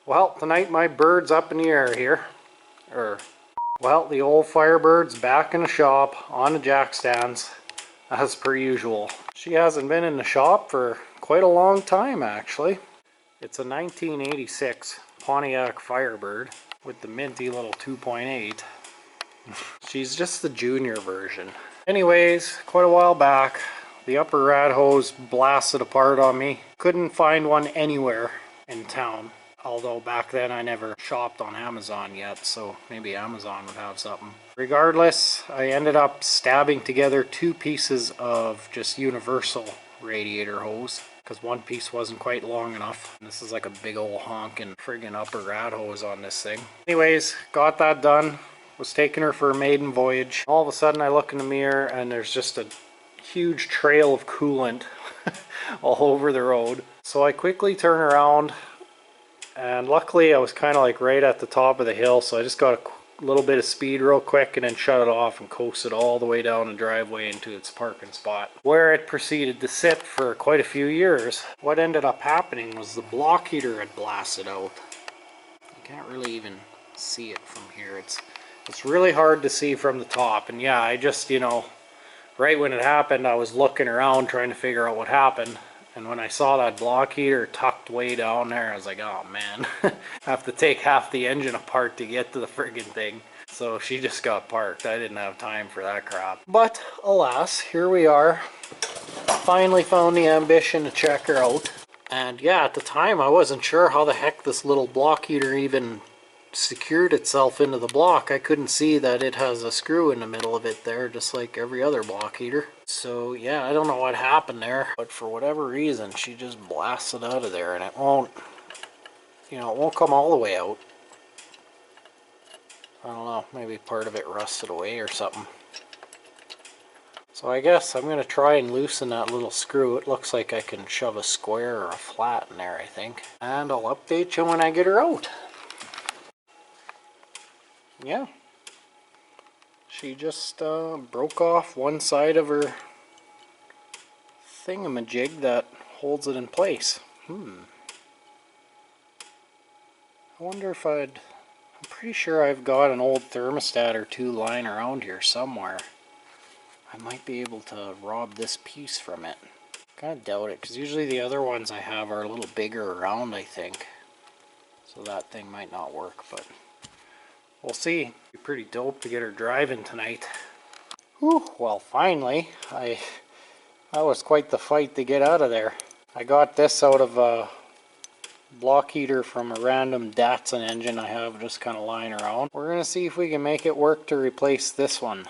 Well, tonight my bird's up in the air here. Well, the old Firebird's back in the shop on the jack stands as per usual. She hasn't been in the shop for quite a long time actually. It's a 1986 Pontiac Firebird with the minty little 2.8. She's just the junior version. Anyways, quite a while back, the upper rad hose blasted apart on me. Couldn't find one anywhere in town. Although back then I never shopped on Amazon yet, so maybe Amazon would have something. Regardless, I ended up stabbing together two pieces of just universal radiator hose because one piece wasn't quite long enough. This is like a big old honking friggin' upper rad hose on this thing. Anyways, got that done. Was taking her for a maiden voyage. All of a sudden I look in the mirror and there's just a huge trail of coolant all over the road. So I quickly turn around, and luckily I was kind of like right at the top of the hill, so I just got a little bit of speed real quick and then shut it off and coasted all the way down the driveway into its parking spot, where it proceeded to sit for quite a few years. What ended up happening was the block heater had blasted out. You can't really even see it from here. It's really hard to see from the top, and yeah, I just, right when it happened I was looking around trying to figure out what happened. And when I saw that block heater tucked way down there, I was like, oh man, I have to take half the engine apart to get to the friggin' thing. So she just got parked. I didn't have time for that crap. But alas, here we are. Finally found the ambition to check her out. And yeah, at the time I wasn't sure how the heck this little block heater even secured itself into the block. I couldn't see that it has a screw in the middle of it there, just like every other block heater. So yeah, I don't know what happened there, but for whatever reason she just blasted out of there, and it won't come all the way out. I don't know, maybe part of it rusted away or something. So I guess I'm going to try and loosen that little screw. It looks like I can shove a square or a flat in there, I think. And I'll update you when I get her out. Yeah, she just broke off one side of her thingamajig that holds it in place. I wonder if I'm pretty sure I've got an old thermostat or two lying around here somewhere. I might be able to rob this piece from it. Kind of doubt it, because usually the other ones I have are a little bigger around, I think. So that thing might not work, but we'll see. It'd be pretty dope to get her driving tonight. Whew, well finally, that was quite the fight to get out of there. I got this out of a block heater from a random Datsun engine I have just kind of lying around. We're going to see if we can make it work to replace this one.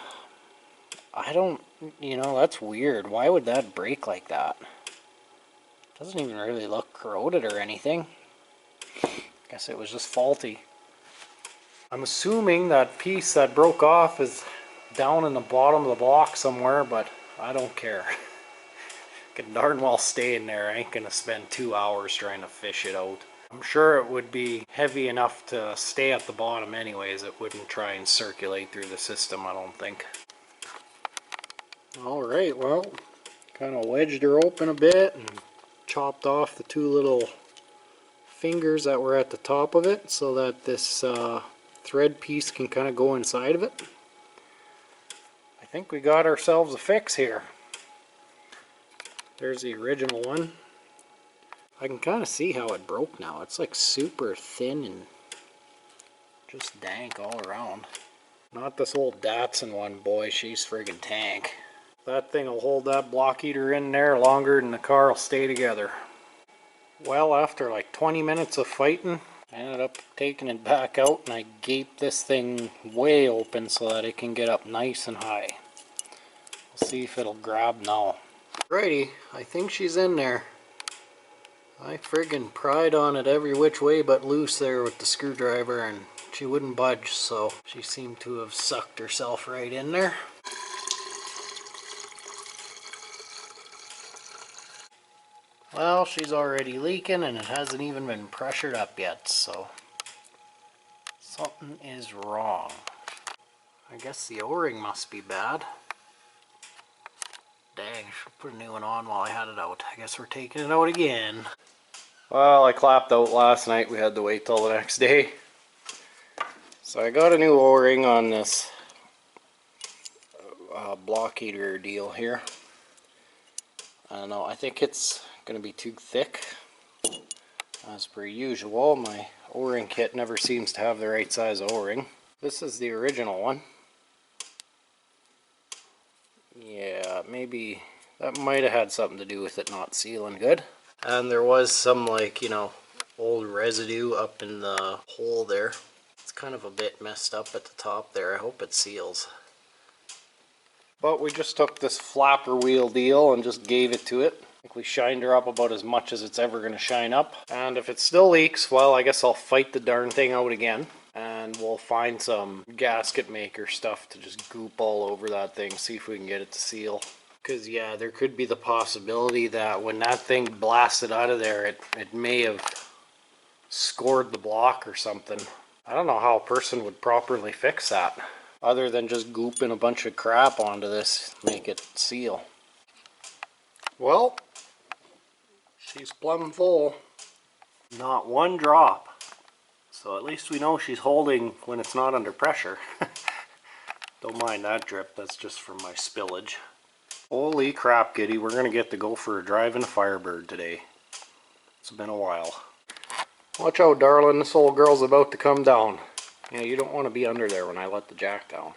I don't, that's weird. Why would that break like that? Doesn't even really look corroded or anything. Guess it was just faulty. I'm assuming that piece that broke off is down in the bottom of the block somewhere, but I don't care. Can darn well stay in there. I ain't gonna spend 2 hours trying to fish it out. I'm sure it would be heavy enough to stay at the bottom anyways. It wouldn't try and circulate through the system, I don't think. Alright, well, kind of wedged her open a bit and chopped off the two little fingers that were at the top of it so that this thread piece can kind of go inside of it. I think we got ourselves a fix here. There's the original one. I can kind of see how it broke now. It's like super thin and just dank all around. Not this old Datsun one, boy, she's friggin' tank. That thing will hold that block heater in there longer than the car will stay together. Well, after like 20 minutes of fighting, I ended up taking it back out and I gaped this thing way open so that it can get up nice and high. We'll see if it'll grab now. Alrighty, I think she's in there. I friggin' pried on it every which way but loose there with the screwdriver and she wouldn't budge, so she seemed to have sucked herself right in there. Well, she's already leaking and it hasn't even been pressured up yet, so something is wrong. I guess the O-ring must be bad. Dang, should put a new one on while I had it out. I guess we're taking it out again. Well, I clapped out last night. We had to wait till the next day. So I got a new O-ring on this blockader deal here. I don't know, I think it's going to be too thick. As per usual, my O-ring kit never seems to have the right size O-ring. This is the original one. Yeah, maybe that might have had something to do with it not sealing good. And there was some, like, you know, old residue up in the hole there. It's kind of a bit messed up at the top there. I hope it seals. But we just took this flapper wheel deal and just gave it to it. I think we shined her up about as much as it's ever going to shine up. And if it still leaks, well, I guess I'll fight the darn thing out again. And we'll find some gasket maker stuff to just goop all over that thing, see if we can get it to seal. Because, yeah, there could be the possibility that when that thing blasted out of there, it may have scored the block or something. I don't know how a person would properly fix that, other than just gooping a bunch of crap onto this, make it seal. Well, she's plumb full. Not one drop. So at least we know she's holding when it's not under pressure. Don't mind that drip, that's just from my spillage. Holy crap, Giddy, we're going to get to go for a drive in a Firebird today. It's been a while. Watch out, darling, this old girl's about to come down. Yeah, you don't want to be under there when I let the jack down.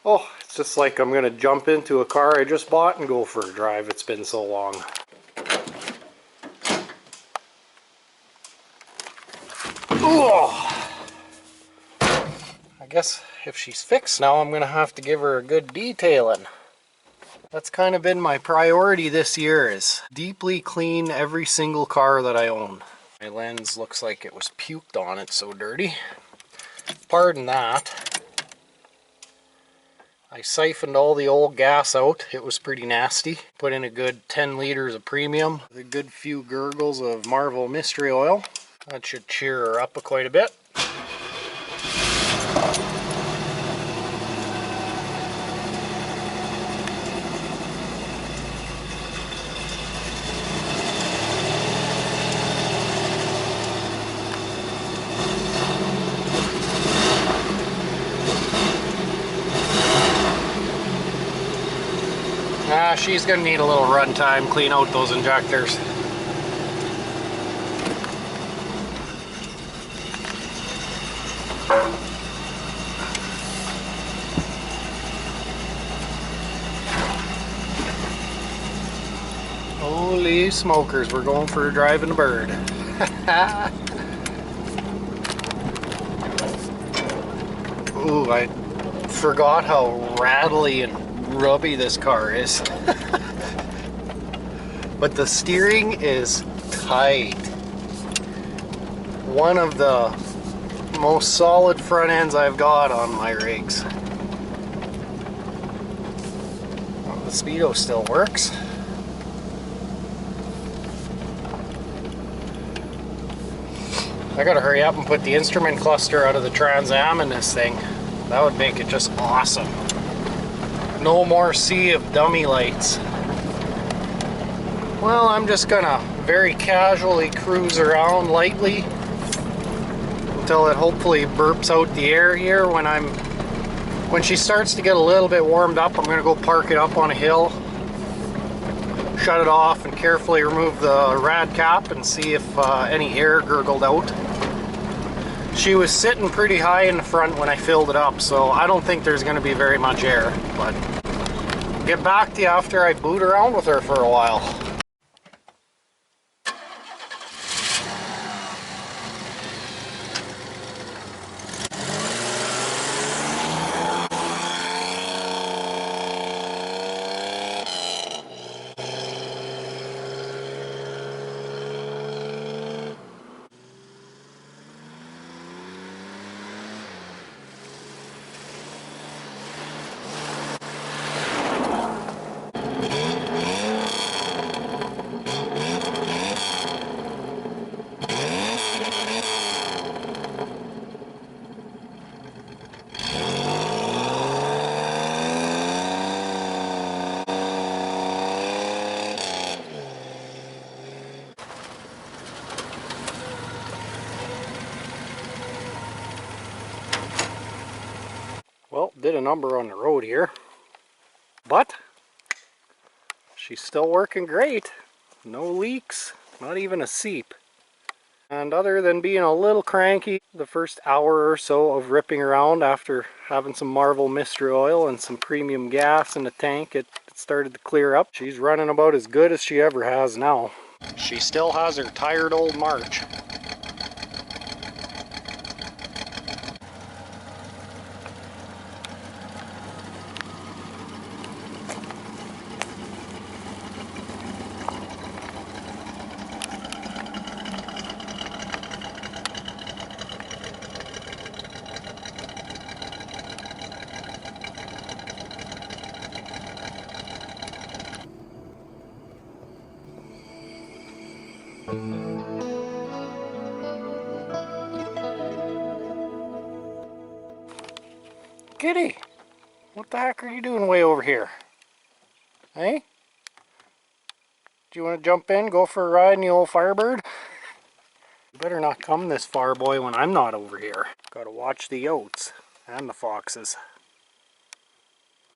Oh, it's just like I'm going to jump into a car I just bought and go for a drive. It's been so long. Oh! I guess if she's fixed now, I'm going to have to give her a good detailing. That's kind of been my priority this year, is deeply clean every single car that I own. My lens looks like it was puked on, it's so dirty. Pardon that. I siphoned all the old gas out. It was pretty nasty. Put in a good 10 liters of premium, a good few gurgles of Marvel Mystery Oil. That should cheer her up quite a bit. She's going to need a little run time, clean out those injectors. Holy smokers, we're going for a drive in a bird. Ooh, I forgot how rattly and rubby this car is. But the steering is tight. One of the most solid front ends I've got on my rigs. Well, the speedo still works. I gotta hurry up and put the instrument cluster out of the Trans Am in this thing. That would make it just awesome. No more sea of dummy lights. Well, I'm just gonna very casually cruise around lightly until it hopefully burps out the air here. When she starts to get a little bit warmed up, I'm gonna go park it up on a hill, shut it off, and carefully remove the rad cap and see if any air gurgled out. She was sitting pretty high in the front when I filled it up, so I don't think there's gonna be very much air, but get back to you after I boot around with her for a while. did a number on the road here, but she's still working great. No leaks, not even a seep. And other than being a little cranky the first hour or so of ripping around after having some Marvel Mystery Oil and some premium gas in the tank, it started to clear up. She's running about as good as she ever has now. She still has her tired old march. Kitty, what the heck are you doing way over here? Hey? Do you want to jump in, go for a ride in the old Firebird? You better not come this far, boy, when I'm not over here. Gotta watch the oats and the foxes.